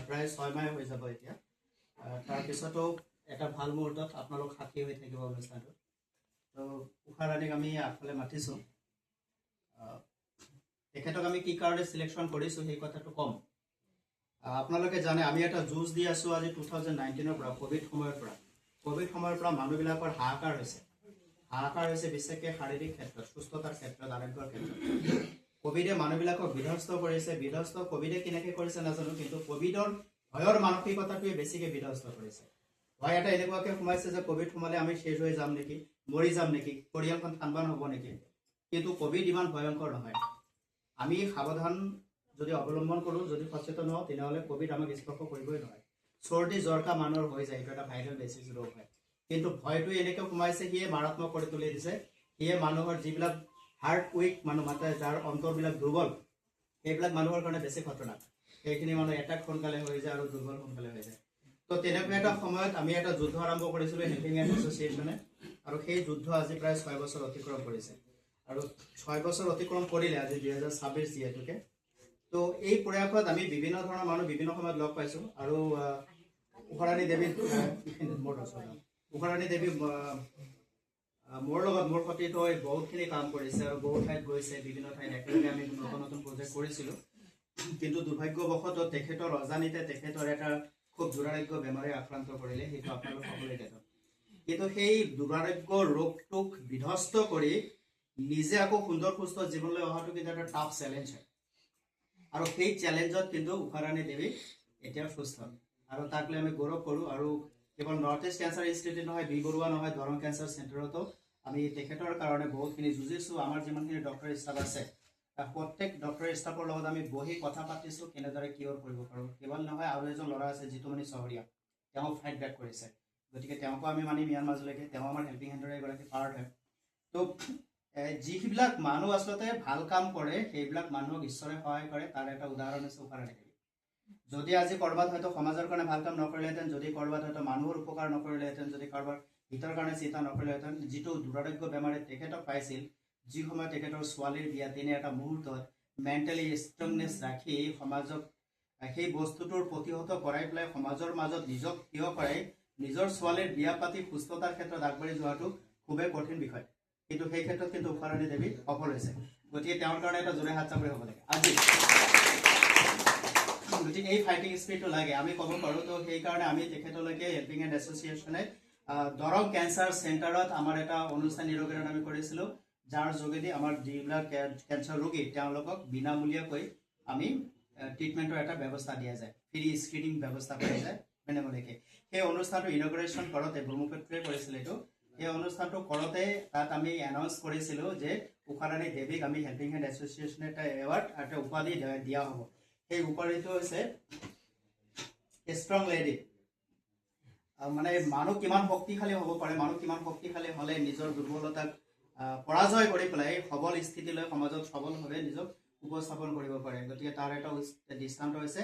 প্ৰায় 6 মাহ হৈ যাব এতিয়া তাৰপিছতো এটা ভাল মুহূৰ্তত আপোনালোক সাক্ষী হৈ থাকিব অনুষ্ঠানটো তো উষা ৰাণীক আমি আগফালে মাতিছোঁ তেখেতক আমি কি কাৰণে সিলেকশন কৰিছোঁ সেই কথাটো কম আপোনালোকে জানে আমি এটা যুঁজ দি আছোঁ আজি 2019 পৰা কোভিড সময়ৰ পৰা মানুহবিলাকৰ হাহাকাৰ হৈছে বিশেষকৈ শাৰীৰিক ক্ষেত্ৰত সুস্থতাৰ ক্ষেত্ৰত আৰোগ্যৰ ক্ষেত্ৰত কোভিডে মানুহবিলাকক বিধ্বস্ত কোভিডে কেনেকৈ কৰিছে নাজানো কিন্তু কোভিডৰ ভয়ৰ মানসিকতাটোৱে বেছিকৈ বিধ্বস্ত কৰিছে ভয় এটা এনেকুৱাকৈ সোমাইছে যে কোভিড সোমালে আমি শেষ হৈ যাম নেকি মৰি যাম নেকি পৰিয়ালখন থানবান হ'ব নেকি কিন্তু কোভিড ইমান ভয়ংকৰ নহয় আমি সাৱধান যদি অৱলম্বন কৰোঁ যদি সচেতন হওঁ তেনেহ'লে কোভিড আমাক স্পৰ্শ কৰিবই নহয় চৰ্দি জ্বৰকা মানুহৰ হৈ যায় এইটো এটা ভাইৰেল বেচিছ ৰোগ হয় কিন্তু ভয়টো এনেকৈ সোমাইছে সিয়ে মাৰাত্মক কৰি তুলি দিছে সিয়ে মানুহৰ যিবিলাক হাৰ্ট উইক মানুহ মাতে যাৰ অন্তৰবিলাক দুৰ্বল সেইবিলাক মানুহৰ কাৰণে বেছি খতৰনাক সেইখিনি মানুহ এটাক সোনকালে হৈ যায় আৰু দুৰ্বল সোনকালে হৈ যায় তো তেনেকুৱা এটা সময়ত আমি এটা যুদ্ধ আৰম্ভ কৰিছিলোঁ হেল্পিং হেণ্ড এছ'চিয়েশ্যনে আৰু সেই যুদ্ধ আজি প্ৰায় 6 বছৰ অতিক্ৰম কৰিছে আৰু 6 বছৰ অতিক্ৰম কৰিলে আজি 2026 যিহেতুকে তো এই প্ৰয়াসত আমি বিভিন্ন ধৰণৰ মানুহ বিভিন্ন সময়ত লগ পাইছোঁ আৰু উষাৰাণী দেৱী মোৰ লগত মোৰ সতীত হৈ বহুতখিনি কাম কৰিছে আৰু বহু ঠাইত গৈছে বিভিন্ন ঠাইত একেলগে আমি নতুন প্ৰজেক্ট কৰিছিলোঁ কিন্তু দুৰ্ভাগ্যবশতঃ তেখেতৰ অজানিতে তেখেতৰ এটা খুব দুৰাৰোগ্য বেমাৰে আক্ৰান্ত কৰিলে সেইটো আপোনালোক সকলোৱে দেখক কিন্তু সেই দুৰাৰোগ্য ৰোগটোক বিধ্বস্ত কৰি নিজে আকৌ সুন্দৰ সুস্থ জীৱনলৈ অহাটো কিন্তু এটা টাফ চেলেঞ্জ হয় আৰু সেই চেলেঞ্জত কিন্তু উষাৰাণী দেৱী এতিয়া সুস্থ আৰু তাক লৈ আমি গৌৰৱ কৰোঁ আৰু কেৱল নৰ্থ ইষ্ট কেঞ্চাৰ ইনষ্টিটিউট নহয় বি বৰুৱা নহয় দৰং কেঞ্চাৰ চেণ্টাৰতো আমি তেখেতৰ কাৰণে বহুতখিনি যুঁজিছোঁ আমাৰ যিমানখিনি ডক্টৰ ষ্টাফ আছে প্ৰত্যেক ডক্টৰ ষ্টাফৰ লগত আমি বহি কথা পাতিছোঁ কেনেদৰে কিয়ৰ কৰিব পাৰোঁ কেৱল নহয় আৰু এজন ল'ৰা আছে যিটো মানে চহৰীয়া তেওঁ ফাইট বেক কৰিছে গতিকে তেওঁকো আমি মানিম ইয়াৰ মাজলৈকে তেওঁ আমাৰ হেল্পিং হেণ্ডৰ এগৰাকী পাৰ্ট হয় তো যিবিলাক মানুহ আচলতে ভাল কাম কৰে সেইবিলাক মানুহক ঈশ্বৰে সহায় কৰে তাৰ এটা উদাহৰণ আছে উষাৰাণী দেৱী যদি আজি ক'ৰবাত হয়তো সমাজৰ কাৰণে ভাল কাম নকৰিলেহেঁতেন যদি ক'ৰবাত হয়তো মানুহৰ উপকাৰ নকৰিলেহেঁতেন যদি কাৰোবাৰ হিতৰ কাৰণে চিন্তা নকৰিলেহেঁতেন যিটো দুৰাৰোগ্য বেমাৰে তেখেতক পাইছিল যি সময়ত তেখেতৰ ছোৱালীৰ বিয়া তেনে এটা মুহূৰ্তত মেণ্টেলি ষ্ট্ৰংনেছ ৰাখি সমাজক সেই বস্তুটোৰ প্ৰতিহত কৰাই পেলাই সমাজৰ মাজত নিজক থিয় কৰাই নিজৰ ছোৱালীৰ বিয়া পাতি সুস্থতাৰ ক্ষেত্ৰত আগবাঢ়ি যোৱাটো খুবেই কঠিন বিষয় কিন্তু সেই ক্ষেত্ৰত কিন্তু উষাৰাণী দেৱী সফল হৈছে গতিকে তেওঁৰ কাৰণে এটা জোৰে হাত চাপৰি হ'ব লাগে আজি গতিকে এই ফাইটিং স্পিৰিটটো লাগে আমি ক'ব পাৰোঁ তো সেইকাৰণে আমি তেখেতলৈকে হেল্পিং হেণ্ড এছ'চিয়েশ্যনে দৰং কেঞ্চাৰ চেণ্টাৰত আমাৰ এটা অনুষ্ঠান নিৰৱিৰণ আমি কৰিছিলোঁ যাৰ যোগেদি আমাৰ যিবিলাক কেঞ্চাৰ ৰোগী তেওঁলোকক বিনামূলীয়াকৈ আমি ট্ৰিটমেণ্টৰ এটা ব্যৱস্থা দিয়া যায় ফ্ৰী স্ক্ৰিনিং ব্যৱস্থা কৰা যায় বিনামূলীয়াকৈ সেই অনুষ্ঠানটো ইনগ্ৰেশ্যন কৰোঁতে ব্ৰহ্মপুত্ৰই কৰিছিল এইটো এই অনুষ্ঠানটো কৰোঁতে তাত আমি এনাউন্স কৰিছিলোঁ যে উষাৰাণী দেৱীক আমি হেল্পিং হেণ্ড এছ'চিয়েশ্যনে এটা এৱাৰ্ড এটা উপাধি দিয়া হ'ব সেই উপাধিটো হৈছে ষ্ট্ৰং লেডি মানে মানুহ কিমান শক্তিশালী হ'ব পাৰে মানুহ কিমান শক্তিশালী হ'লে নিজৰ দুৰ্বলতাক পৰাজয় কৰি পেলাই সবল স্থিতিলৈ সমাজত সবলভাৱে নিজক উপস্থাপন কৰিব পাৰে গতিকে তাৰ এটা দৃষ্টান্ত হৈছে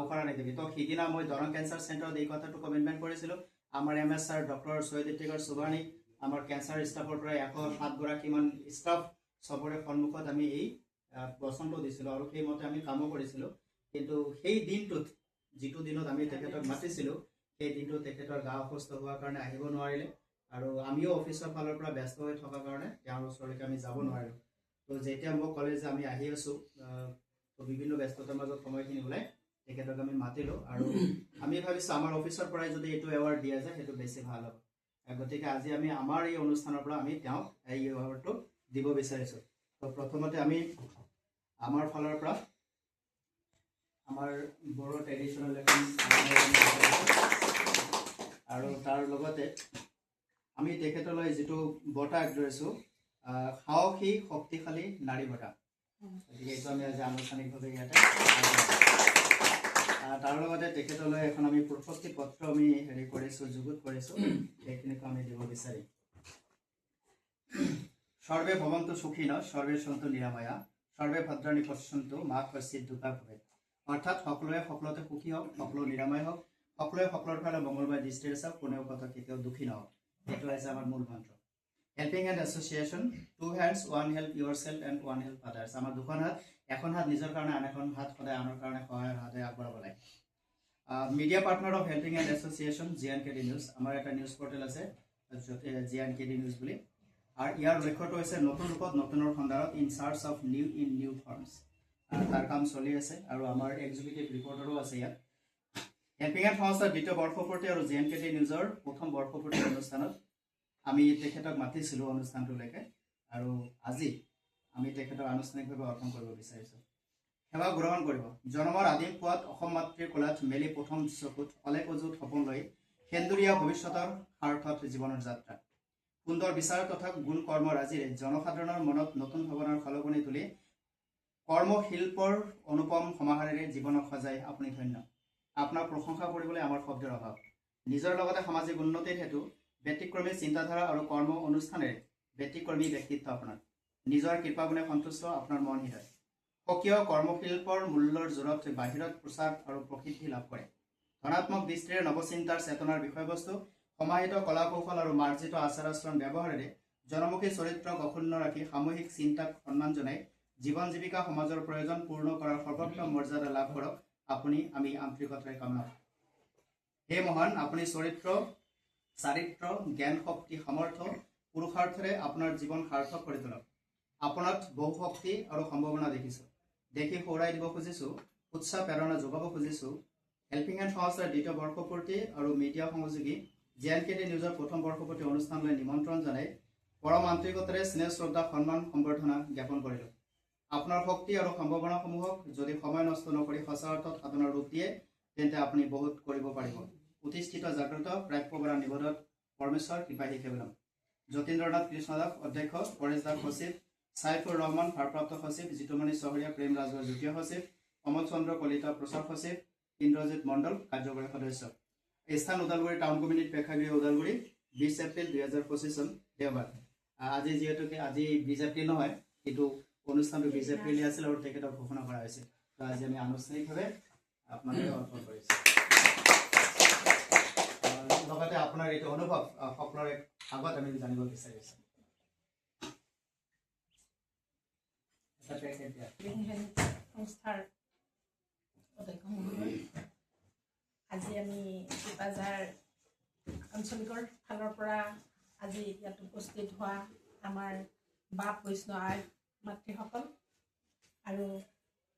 উষাৰাণী দেৱী তো সিদিনা মই দৰং কেঞ্চাৰ চেণ্টাৰত এই কথাটো কমিটমেণ্ট কৰিছিলোঁ আমাৰ MS sir doctor Syed Iftikhar Subhani আমাৰ কেঞ্চাৰ ষ্টাফৰ পৰা 107গৰাকীমান ষ্টাফ চবৰে সন্মুখত আমি এই বচনটো দিছিলোঁ আৰু সেইমতে আমি কামো কৰিছিলোঁ কিন্তু সেই দিনটোত যিটো দিনত আমি তেখেতক মাতিছিলোঁ সেই দিনটোত তেখেতৰ গা অসুস্থ হোৱাৰ কাৰণে আহিব নোৱাৰিলে আৰু আমিও অফিচৰ ফালৰ পৰা ব্যস্ত হৈ থকাৰ কাৰণে তেওঁৰ ওচৰলৈকে আমি যাব নোৱাৰিলোঁ তো যেতিয়া মোক ক'লে যে আমি আহি আছোঁ তো বিভিন্ন ব্যস্ততাৰ মাজত সময়খিনি ওলাই তেখেতক আমি মাতিলোঁ আৰু আমি ভাবিছোঁ আমাৰ অফিচৰ পৰাই যদি এইটো এৱাৰ্ড দিয়া যায় সেইটো বেছি ভাল হ'ব গতিকে আজি আমি আমাৰ এই অনুষ্ঠানৰ পৰা আমি তেওঁক এই এৱাৰ্ডটো দিব বিচাৰিছোঁ তো প্ৰথমতে আমি আমাৰ ফালৰ পৰা আমাৰ বড়ো ট্ৰেডিশ্যনেল এখন আৰু তাৰ লগতে আমি তেখেতলৈ যিটো বঁটা আগবঢ়াইছোঁ সাহসী শক্তিশালী নাৰী বঁটা গতিকে এইটো আমি আজি আনুষ্ঠানিকভাৱে ইয়াতে তাৰ লগতে তেখেতলৈ এখন আমি প্ৰশস্তি পত্ৰ আমি হেৰি কৰিছোঁ যুগুত কৰিছোঁ সেইখিনিকো আমি দিব বিচাৰিম সৰ্বে ভৱন্তু সুখীন সৰ্বে সন্তু নিৰাময়া সৰ্বে ভদ্ৰাণী পশ্যন্তু মা কশ্চিৎ দুঃখা ভৱেৎ অৰ্থাৎ সকলোৱে সকলোতে সুখী হওক সকলো নিৰাময় হওক সকলোৱে সকলোৰ ফালে মংগলময় দৃষ্টিৰে চাওক কোনেও কথা কেতিয়াও দুখী নহওক এইটো হৈছে আমাৰ মূল মন্ত্ৰ helping hand association 2 hands 1 help yourself and 1 help others আমাৰ দুখন হাত এখন হাত নিজৰ কাৰণে আন এখন হাত সদায় আনৰ কাৰণে সহায়ৰ হাতে আগবঢ়াব লাগে media partner of helping and association JNKD news আমাৰ এটা নিউজ পৰ্টেল আছে JNKD নিউজ বুলি আৰু ইয়াৰ লক্ষ্যটো হৈছে নতুন ৰূপত নতুনৰ সন্ধানত in search of new forms তাৰ কাম চলি আছে আৰু আমাৰ এক্সিকিউটিভ ৰিপৰ্টাৰো আছে ইয়াত হেল্পিং এণ্ড সংস্থাৰ দ্বিতীয় বৰ্ষপূৰ্তি আৰু JNKD নিউজৰ প্ৰথম বৰ্ষপূৰ্তি অনুষ্ঠানত আমি তেখেতক মাতিছিলোঁ অনুষ্ঠানটোলৈকে আৰু আজি আমি তেখেতক আনুষ্ঠানিকভাৱে অৰ্পণ কৰিব বিচাৰিছোঁ সেৱা গ্ৰহণ কৰিব জনমৰ আদিম পুৱাত অসম মাতৃৰ কোলাত মেলি প্ৰথম চকুত অলেখ অযুত সপোন লৈ সেন্দুৰীয়া ভৱিষ্যতৰ সাৰ্থত জীৱনৰ যাত্ৰা সুন্দৰ বিচাৰ তথা গুণ কৰ্মৰাজিৰে জনসাধাৰণৰ মনত নতুন ভাৱনাৰ খলকনি তুলি কৰ্মশিল্পৰ অনুপম সমাহাৰেৰে জীৱনক সজাই আপুনি ধন্য আপোনাক প্ৰশংসা কৰিবলৈ আমাৰ শব্দৰ অভাৱ নিজৰ লগতে সামাজিক উন্নতিৰ হেতু ব্যতিক্ৰমী চিন্তাধাৰা আৰু কৰ্ম অনুষ্ঠানেৰে ব্যতিক্ৰমী ব্যক্তিত্ব আপোনাৰ নিজৰ কৃপাগুণে সন্তুষ্ট আপোনাৰ মন হৃদয় স্বকীয় কৰ্মশিল্পৰ মূল্যৰ জোৰত বাহিৰত প্ৰচাৰ আৰু প্ৰসিদ্ধি লাভ কৰে ধনাত্মক দৃষ্টিৰে নৱচিন্তাৰ চেতনাৰ বিষয়বস্তু সমাহিত কলা কৌশল আৰু মাৰ্জিত আচাৰ আচৰণ ব্যৱহাৰেৰে জনমুখী চৰিত্ৰক অক্ষুণ্ণ ৰাখি সামূহিক চিন্তাক সন্মান জনাই জীৱন জীৱিকা সমাজৰ প্ৰয়োজন পূৰ্ণ কৰাৰ সৰ্বোত্তম মৰ্যাদা লাভ কৰক আপুনি আমি আন্তৰিকতাৰে কামনা হে মহান আপুনি চাৰিত্ৰ জ্ঞান শক্তি সামৰ্থ্য পুৰুষাৰ্থৰে আপোনাৰ জীৱন সাৰ্থক কৰি তোলক আপোনাত বহু শক্তি আৰু সম্ভাৱনা দেখিছোঁ দেখি সোঁৱৰাই দিব খুজিছোঁ উৎসাহ প্ৰেৰণা যোগাব খুজিছোঁ হেল্পিং এণ্ড সংস্থাৰ দ্বিতীয় বৰ্ষপূৰ্তি আৰু মিডিয়া সংযোগী JNKD নিউজৰ প্ৰথম বৰ্ষপূৰ্তি অনুষ্ঠানলৈ নিমন্ত্ৰণ জনাই পৰম আন্তৰিকতাৰে স্নেহ শ্ৰদ্ধা সন্মান সম্বৰ্ধনা জ্ঞাপন কৰিলোঁ আপোনাৰ শক্তি আৰু সম্ভাৱনাসমূহক যদি সময় নষ্ট নকৰি সঁচা অৰ্থত সাধনৰ ৰূপ দিয়ে তেন্তে আপুনি বহুত কৰিব পাৰিব অধিষ্ঠিত জাগ্ৰত প্ৰাপ্যবৰা নিবোধত পৰমেশ্বৰ কৃপা শিকেবলম যতীন্দ্ৰনাথ কৃষ্ণদাস অধ্যক্ষ পৰেশ দাস সচিব সাইফুৰ ৰহমান ভাৰপ্ৰাপ্ত সচিব জিতুমণি চহৰীয়া প্ৰেম ৰাজৰ যুটীয় সচিব কমল চন্দ্ৰ কলিতা প্ৰচাৰ সচিব ইন্দ্ৰজিৎ মণ্ডল কাৰ্যকৰী সদস্য স্থান ওদালগুৰি টাউন কমিউনিটি প্ৰেক্ষাগৃহ ওদালগুৰি 20 এপ্ৰিল 2025 চন দেওবাৰ আজি যিহেতুকে আজি 20 এপ্ৰিল নহয় কিন্তু অনুষ্ঠানটো 20 এপ্ৰিলে আছিল আৰু তেখেতক ঘোষণা কৰা হৈছিল তো আজি আমি আনুষ্ঠানিকভাৱে আপোনালোকে অৰ্পণ কৰিছোঁ লগতে আপোনাৰ এইটো অনুভৱ সকলোৰে আগত আমি জানিব বিচাৰিছোঁ সংস্থাৰ অধ্যক্ষ মহোদয় আজি আমি চিপাঝাৰ আঞ্চলিকৰ ফালৰ পৰা আজি ইয়াত উপস্থিত হোৱা আমাৰ বাপ বৈষ্ণৱ আই মাতৃসকল আৰু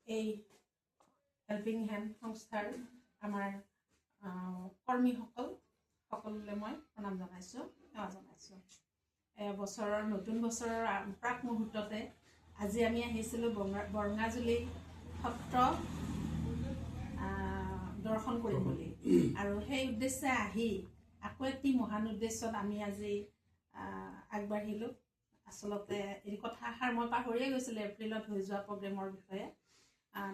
এই হেল্পিং হেণ্ড সংস্থাৰ আমাৰ কৰ্মীসকল সকলোলৈ মই প্ৰণাম জনাইছোঁ সেৱা জনাইছোঁ বছৰৰ নতুন বছৰৰ প্ৰাক মুহূৰ্ততে আজি আমি আহিছিলোঁ বৰঙাজুলি সত্ৰ দৰ্শন কৰিম বুলি আৰু সেই উদ্দেশ্যে আহি আকৌ এটি মহান উদ্দেশ্যত আমি আজি আগবাঢ়িলোঁ আচলতে এই কথাষাৰ মই পাহৰিয়ে গৈছিলোঁ এপ্ৰিলত হৈ যোৱা প্ৰগ্ৰেমৰ বিষয়ে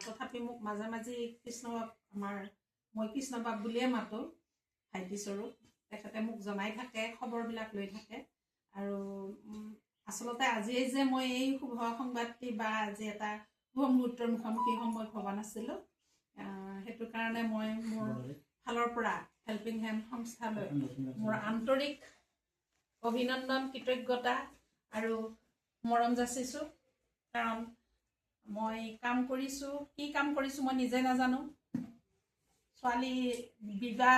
তথাপি মোক মাজে মাজে কৃষ্ণবাব মই কৃষ্ণবাব বুলিয়ে মাতোঁ ভাইটিস্বৰূপ তেখেতে মোক জনাই থাকে খবৰবিলাক লৈ থাকে আৰু আচলতে আজিয়ে যে মই এই শুভ সংবাদটি বা আজি এটা শুভ মুহূৰ্তৰ মুখামুখি হ'ম মই ভবা নাছিলোঁ সেইটো কাৰণে মই মোৰ ফালৰ পৰা হেল্পিং হেণ্ড সংস্থালৈ মোৰ আন্তৰিক অভিনন্দন কৃতজ্ঞতা আৰু মৰম যাচিছোঁ কাৰণ মই কাম কৰিছোঁ কি কাম কৰিছোঁ মই নিজে নাজানো ছোৱালী বিবাহ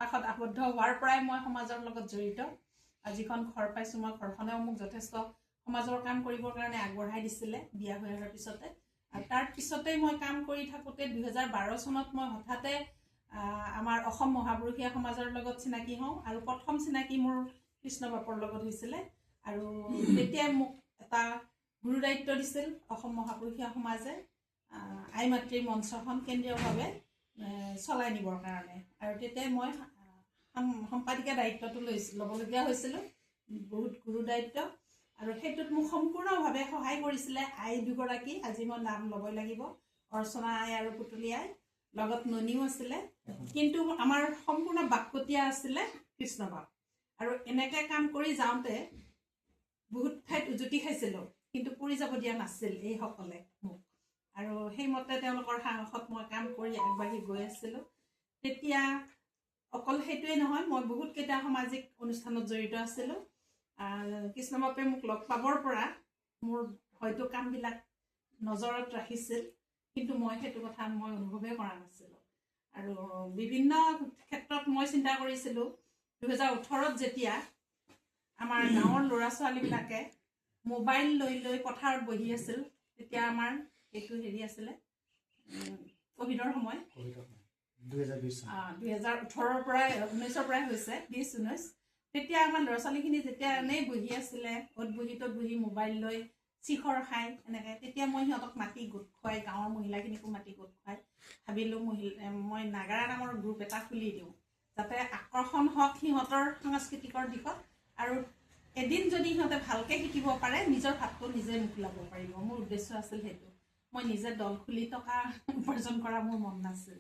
পাশত আবদ্ধ হোৱাৰ পৰাই মই সমাজৰ লগত জড়িত আজিখন ঘৰ পাইছোঁ মই ঘৰখনেও মোক যথেষ্ট সমাজৰ কাম কৰিবৰ কাৰণে আগবঢ়াই দিছিলে বিয়া হৈ অহাৰ পিছতে আৰু তাৰ পিছতেই মই কাম কৰি থাকোঁতে 2012 চনত মই হঠাতে আমাৰ অসম মহাপুৰুষীয়া সমাজৰ লগত চিনাকি হওঁ আৰু প্ৰথম চিনাকি মোৰ কৃষ্ণবাপৰ লগত হৈছিলে আৰু তেতিয়াই মোক এটা গুৰু দায়িত্ব দিছিল অসম মহাপুৰুষীয়া সমাজে আই মাতৃৰ মঞ্চখন কেন্দ্ৰীয়ভাৱে চলাই নিবৰ কাৰণে আৰু তেতিয়াই মই সম্পাদিকা দায়িত্বটো ল'বলগীয়া হৈছিলোঁ বহুত গুৰু দায়িত্ব আৰু সেইটোত মোক সম্পূৰ্ণভাৱে সহায় কৰিছিলে আই দুগৰাকী আজি মই নাম ল'বই লাগিব অৰ্চনা আই আৰু পুতলি আই লগত ননীও আছিলে কিন্তু আমাৰ সম্পূৰ্ণ বাকপতীয়া আছিলে কৃষ্ণবাপ আৰু এনেকৈ কাম কৰি যাওঁতে বহুত ঠাইত উজুতি খাইছিলোঁ কিন্তু পৰি যাব দিয়া নাছিল এইসকলে মোক আৰু সেইমতে তেওঁলোকৰ সাহসত মই কাম কৰি আগবাঢ়ি গৈ আছিলোঁ তেতিয়া অকল সেইটোৱে নহয় মই বহুতকেইটা সামাজিক অনুষ্ঠানত জড়িত আছিলোঁ কৃষ্ণবাপে মোক লগ পাবৰ পৰা মোৰ হয়তো কামবিলাক নজৰত ৰাখিছিল কিন্তু মই সেইটো কথা মই অনুভৱেই কৰা নাছিলোঁ আৰু বিভিন্ন ক্ষেত্ৰত মই চিন্তা কৰিছিলোঁ 2018ত যেতিয়া আমাৰ গাঁৱৰ ল'ৰা ছোৱালীবিলাকে মোবাইল লৈ লৈ পথাৰত বহি আছিল, তেতিয়া আমাৰ এইটো হেৰি আছিলে ক'ভিডৰ সময় 2018ৰ পৰাই 19ৰ পৰাই হৈছে 20-19। তেতিয়া আমাৰ ল'ৰা ছোৱালীখিনি যেতিয়া এনেই বহি আছিলে অ'ত বহি ত'ত বহি মোবাইল লৈ চিখৰ খাই এনেকৈ, তেতিয়া মই সিহঁতক মাতি গোট খুৱাই গাঁৱৰ মহিলাখিনিকো মাতি গোট খুৱাই ভাবিলোঁ মই নাগাৰা নামৰ গ্ৰুপ এটা খুলি দিওঁ, যাতে আকৰ্ষণ হওক সিহঁতৰ সাংস্কৃতিকৰ দিশত, আৰু এদিন যদি সিহঁতে ভালকৈ শিকিব পাৰে নিজৰ ভাতটো নিজে মোকলাব পাৰিব। মোৰ উদ্দেশ্য আছিল সেইটো। মই নিজে দল খুলি টকা উপাৰ্জন কৰা মোৰ মন নাছিল।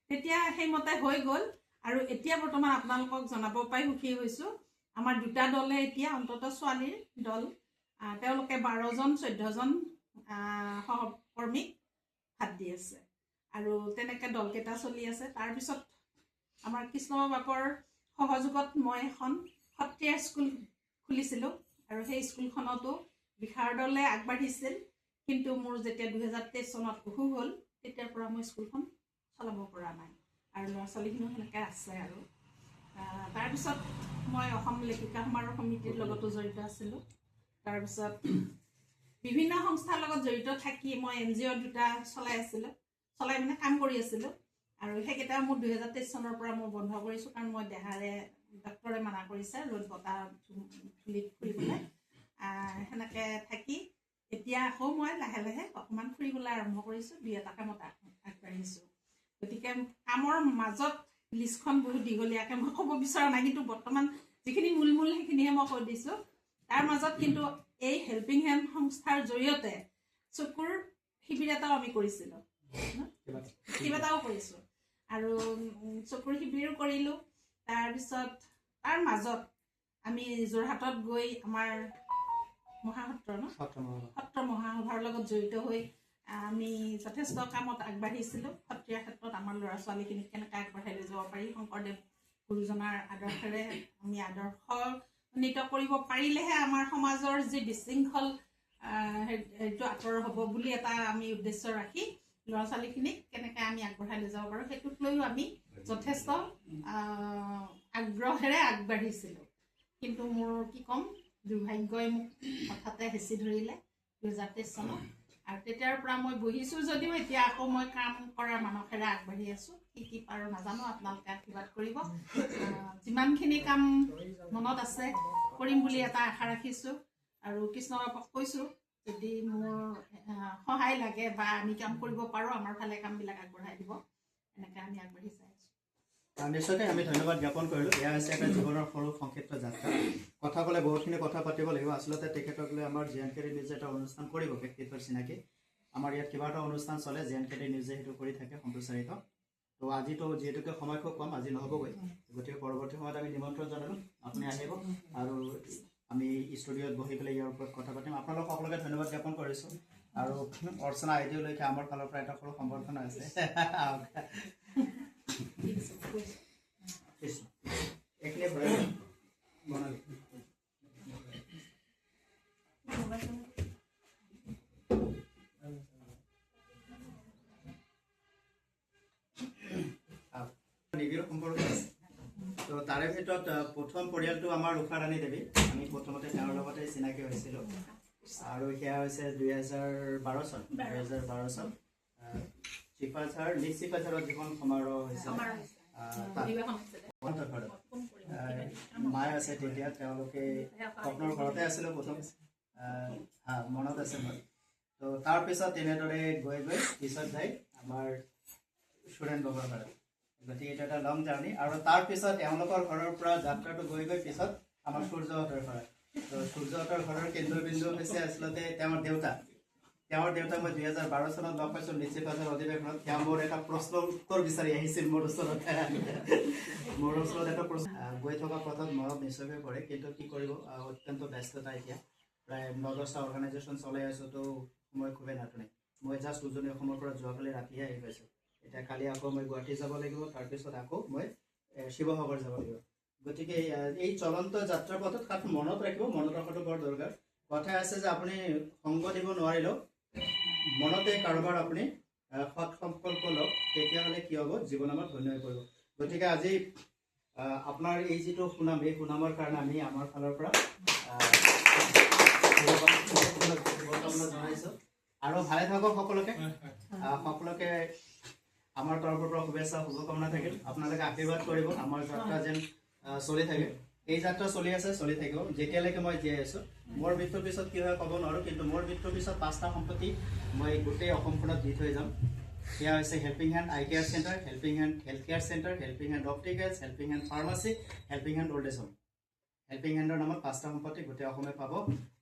তেতিয়া সেইমতে হৈ গ'ল, আৰু এতিয়া বৰ্তমান আপোনালোকক জনাব পাই সুখী হৈছোঁ, আমাৰ 2টা দলে এতিয়া অন্ততঃ ছোৱালীৰ দল, তেওঁলোকে 12জন 14জন সহকৰ্মীক ভাত দি আছে, আৰু তেনেকৈ দলকেইটা চলি আছে। তাৰপিছত আমাৰ কৃষ্ণবাপৰ সহযোগত মই এখন সত্ৰীয়া স্কুল খুলিছিলোঁ, আৰু সেই স্কুলখনতো বিশাৰ দলে আগবাঢ়িছিল, কিন্তু মোৰ যেতিয়া 2023 চনত অসুখ হ'ল তেতিয়াৰ পৰা মই স্কুলখন চলাব পৰা নাই, আৰু ল'ৰা ছোৱালীখিনিও সেনেকৈ আছে। আৰু তাৰপিছত মই অসম লেখিকা সমাৰোহ সমিতিৰ লগতো জড়িত আছিলোঁ। তাৰপিছত বিভিন্ন সংস্থাৰ লগত জড়িত থাকি মই NGO 2টা চলাই মানে কাম কৰি আছিলোঁ, আৰু সেইকেইটা মোৰ 2023 চনৰ পৰা মই বন্ধ কৰিছোঁ, কাৰণ মই দেহাৰে ডক্তৰে মানা কৰিছে ৰ'দ বতাহ ধূলিত ফুৰিবলৈ। সেনেকৈ থাকি এতিয়া আকৌ মই লাহে লাহে অকণমান ফুৰিবলৈ আৰম্ভ কৰিছোঁ, 2-এটা কামত আগবাঢ়িছোঁ। গতিকে কামৰ মাজত লিষ্টখন বহুত দীঘলীয়াকৈ মই ক'ব বিচৰা নাই, কিন্তু বৰ্তমান যিখিনি মূল সেইখিনিহে মই কৈ দিছোঁ। তাৰ মাজত কিন্তু এই হেল্পিং হেণ্ড সংস্থাৰ জৰিয়তে চকুৰ শিবিৰ এটাও আমি কৰিছিলোঁ, কেইবাটাও কৰিছোঁ, আৰু চকুৰ শিবিৰো কৰিলোঁ। তাৰপিছত তাৰ মাজত আমি যোৰহাটত গৈ আমাৰ সত্ৰ মহাসভাৰ লগত জড়িত হৈ আমি যথেষ্ট কামত আগবাঢ়িছিলোঁ। সত্ৰীয়া ক্ষেত্ৰত আমাৰ ল'ৰা ছোৱালীখিনিক কেনেকৈ আগবঢ়াই লৈ যাব পাৰি, শংকৰদেৱ গুৰুজনাৰ আদৰ্শেৰে আমি আদৰ্শান্বিত কৰিব পাৰিলেহে আমাৰ সমাজৰ যি বিশৃংখল সেইটো আঁতৰ হ'ব বুলি এটা আমি উদ্দেশ্য ৰাখি ল'ৰা ছোৱালীখিনিক কেনেকৈ আমি আগবঢ়াই লৈ যাব পাৰোঁ সেইটোক লৈও আমি যথেষ্ট আগ্ৰহেৰে আগবাঢ়িছিলোঁ। কিন্তু মোৰ কি ক'ম, দুৰ্ভাগ্যই মোক হঠাতে হেঁচি ধৰিলে 2023 চনত, আৰু তেতিয়াৰ পৰা মই বহিছোঁ যদিও এতিয়া আকৌ মই কাম কৰাৰ মানসেৰে আগবাঢ়ি আছোঁ। কি পাৰোঁ নাজানো, আপোনালোকে আশীৰ্বাদ কৰিব। যিমানখিনি কাম মনত আছে কৰিম বুলি এটা আশা ৰাখিছোঁ, আৰু কৃষ্ণবাবুক কৈছোঁ যদি মোৰ সহায় লাগে বা আমি কাম কৰিব পাৰোঁ আমাৰ ফালে কামবিলাক আগবঢ়াই দিব, এনেকৈ আমি আগবাঢ়ি যাই আছোঁ। নিশ্চয়কৈ আমি ধন্যবাদ জ্ঞাপন কৰিলোঁ। এয়া হৈছে এটা জীৱনৰ সৰু সংক্ষিপ্ত যাত্ৰা। কথা ক'লে বহুতখিনি কথা পাতিব লাগিব। আচলতে তেখেতক লৈ আমাৰ JNKD নিউজে এটা অনুষ্ঠান কৰিব, ব্যক্তিত্বৰ চিনাকি। আমাৰ ইয়াত কিবা এটা অনুষ্ঠান চলে, JNKD নিউজে সেইটো কৰি থাকে সম্প্ৰচাৰিত। তো আজিতো যিহেতুকে সময় খুব কম, আজি নহ'বগৈ, গতিকে পৰৱৰ্তী সময়ত আমি নিমন্ত্ৰণ জনালোঁ, আপুনি আহিব আৰু আমি ষ্টুডিঅ'ত বহি পেলাই ইয়াৰ ওপৰত কথা পাতিম। আপোনালোক সকলোকে ধন্যবাদ জ্ঞাপন কৰিছোঁ, আৰু অৰ্চনা আইডিঅ'লৈকে আমাৰ ফালৰ পৰা এটা সৰু সম্বৰ্ধনা আছে। এইখিনি বনালি নিবিড় সম্পৰ্ক আছে। তো তাৰে ভিতৰত প্ৰথম পৰিয়ালটো আমাৰ উষাৰাণী দেৱী। আমি প্ৰথমতে তেওঁৰ লগতে চিনাকি হৈছিলোঁ, আৰু সেয়া হৈছে 2012 চন। চিপাঝাৰত যিখন সমাৰোহ হৈছিল, মায়ে আছে তেতিয়া, তেওঁলোকে আপোনাৰ ঘৰতে আছিলোঁ প্ৰথম, মনত আছে মোৰ। তো তাৰপিছত তেনেদৰে গৈ পিছত যাই আমাৰ সুৰেণ বাবাৰ ঘৰত, গতিকে এইটো এটা লং জাৰ্ণি। আৰু তাৰপিছত এওঁলোকৰ ঘৰৰ পৰা যাত্ৰাটো গৈ পিছত আমাৰ সূৰ্যহঁতৰ ঘৰত। তো সূৰ্যহঁতৰ ঘৰৰ কেন্দ্ৰবিন্দু হৈছে আচলতে তেওঁৰ দেউতা। মই 2012 চনত লগ পাইছোঁ চিপাঝাৰ অধিৱেশনত। তেওঁ মোৰ এটা প্ৰশ্নৰ উত্তৰ বিচাৰি আহিছিল মোৰ ওচৰত এটা প্ৰশ্ন গৈ থকা পথত মনত নিশ্চয়কৈ পৰে, কিন্তু কি কৰিব, অত্যন্ত ব্যস্ততা। এতিয়া প্ৰায় 9-10টা অৰ্গেনাইজেশ্যন চলাই আছোঁ, তো সময় খুবেই নাটনে। মই জাষ্ট উজনি অসমৰ পৰা যোৱাকালি ৰাতিহে আহি পাইছোঁ। এতিয়া কালি আকৌ মই গুৱাহাটী যাব লাগিব, তাৰপিছত আকৌ মই শিৱসাগৰ যাব লাগিব। গতিকে এই চলন্ত যাত্ৰা পথত মনত ৰখাটো বৰ দৰকাৰ। কথা আছে যে আপুনি সংগ দিব নোৱাৰিলেও মনতে কাৰোবাৰ আপুনি সৎ সংকল্প লওক তেতিয়াহ'লে কি হ'ব জীৱন আমাৰ ধন্য হৈ পৰিব গতিকে আজি আপোনাৰ এই যিটো সুনাম এই সুনামৰ কাৰণে আমি আমাৰ ফালৰ পৰা জনাইছোঁ আৰু ভালে থাকক সকলোকে সকলোকে আমাৰ তৰফৰ পৰা শুভেচ্ছা শুভকামনা থাকিল আপোনালোকে আশীৰ্বাদ কৰিব আমাৰ যাত্ৰা যেন চলি থাকে এই যাত্ৰা চলি আছে চলি থাকিব যেতিয়ালৈকে মই জীয়াই আছোঁ মোৰ মৃত্যুৰ পিছত কি হয় ক'ব নোৱাৰোঁ কিন্তু মোৰ মৃত্যুৰ পিছত 5টা সম্পত্তি মই গোটেই অসমখনত দি থৈ যাম সেয়া হৈছে helping hand eye care centre helping hand health care centre helping hand opticals helping hand pharmacy helping hand old age home helping হেণ্ডৰ নামত 5টা সম্পত্তি গোটেই অসমে পাব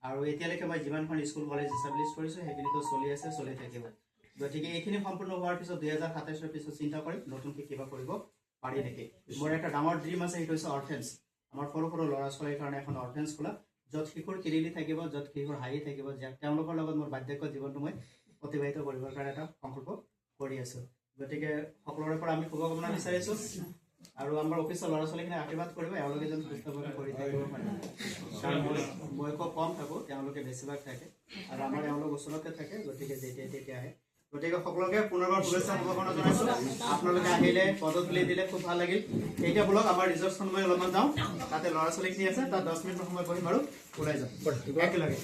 আৰু এতিয়ালৈকে মই যিমানখন স্কুল কলেজ ইষ্টাব্লিছ কৰিছোঁ সেইখিনিতো চলি আছে চলি থাকিব গতিকে এইখিনি সম্পূৰ্ণ হোৱাৰ পিছত 2027 পিছত চিন্তা কৰিম নতুনকৈ কিবা কৰিব পাৰি নেকি মোৰ এটা ডাঙৰ ড্ৰিম আছে সেইটো হৈছে অৰ্ফেন্স আমাৰ সৰু সৰু ল'ৰা ছোৱালীৰ কাৰণে এখন অৰ্ফেন্স খোলা য'ত শিশুৰ কিৰিলি থাকিব য'ত শিশুৰ হাঁহি থাকিব তেওঁলোকৰ লগত মোৰ বাৰ্ধক্য জীৱনটো মই অতিবাহিত কৰিবৰ কাৰণে এটা সংকল্প কৰি আছোঁ গতিকে সকলোৰে পৰা আমি শুভকামনা বিচাৰিছোঁ আৰু আমাৰ অফিচৰ ল'ৰা ছোৱালীখিনি আশীৰ্বাদ কৰিব এওঁলোকে যেন সুস্থভাৱে কৰি থাকিব পাৰে কাৰণ মই খুব কম থাকোঁ তেওঁলোকে বেছিভাগ থাকে আৰু আমাৰ এওঁলোক ওচৰতে থাকে গতিকে যেতিয়া তেতিয়া আহে গতিকে সকলোকে পুনৰবাৰ শুভেচ্ছা শুভকামনা জনাইছোঁ আপোনালোকে আহিলে পদধূলি দিলে খুব ভাল লাগিল এতিয়া বলক আমাৰ ৰিজৰ্টখন মই অলপমান যাওঁ তাতে ল'ৰা ছোৱালীখিনি আছে তাত 10 মিনিট সময় বহিম আৰু ওলাই যাম একেলগে